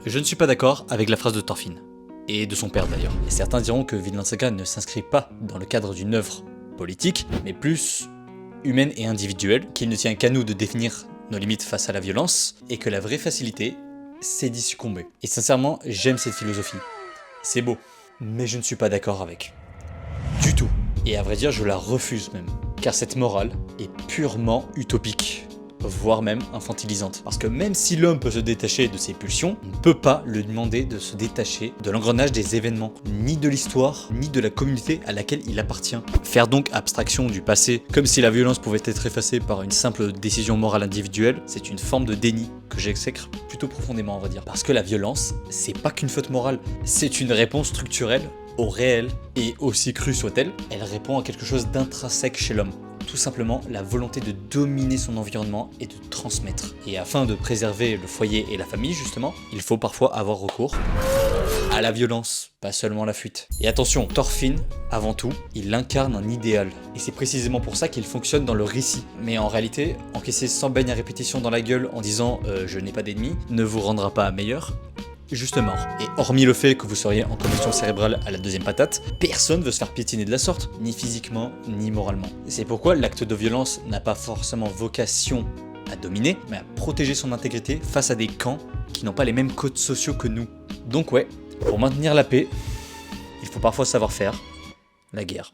Je ne suis pas d'accord avec la phrase de Thorfinn, et de son père d'ailleurs. Et certains diront que Vinland Saga ne s'inscrit pas dans le cadre d'une œuvre politique, mais plus humaine et individuelle, qu'il ne tient qu'à nous de définir nos limites face à la violence, et que la vraie facilité, c'est d'y succomber. Et sincèrement, j'aime cette philosophie. C'est beau, mais je ne suis pas d'accord avec. Du tout. Et à vrai dire, je la refuse même. Car cette morale est purement utopique, voire même infantilisante. Parce que même si l'homme peut se détacher de ses pulsions, on ne peut pas lui demander de se détacher de l'engrenage des événements, ni de l'histoire, ni de la communauté à laquelle il appartient. Faire donc abstraction du passé, comme si la violence pouvait être effacée par une simple décision morale individuelle, c'est une forme de déni que j'exècre plutôt profondément, on va dire. Parce que la violence, c'est pas qu'une faute morale, c'est une réponse structurelle au réel, et aussi crue soit-elle, elle répond à quelque chose d'intrinsèque chez l'homme. Tout simplement la volonté de dominer son environnement et de transmettre. Et afin de préserver le foyer et la famille justement, il faut parfois avoir recours à la violence, pas seulement la fuite. Et attention, Thorfinn, avant tout, il incarne un idéal. Et c'est précisément pour ça qu'il fonctionne dans le récit. Mais en réalité, encaisser 100 beignes à répétition dans la gueule en disant je n'ai pas d'ennemis ne vous rendra pas meilleur. Juste mort. Et hormis le fait que vous seriez en combustion cérébrale à la deuxième patate, personne veut se faire piétiner de la sorte, ni physiquement, ni moralement. Et c'est pourquoi l'acte de violence n'a pas forcément vocation à dominer, mais à protéger son intégrité face à des camps qui n'ont pas les mêmes codes sociaux que nous. Donc ouais, pour maintenir la paix, il faut parfois savoir faire la guerre.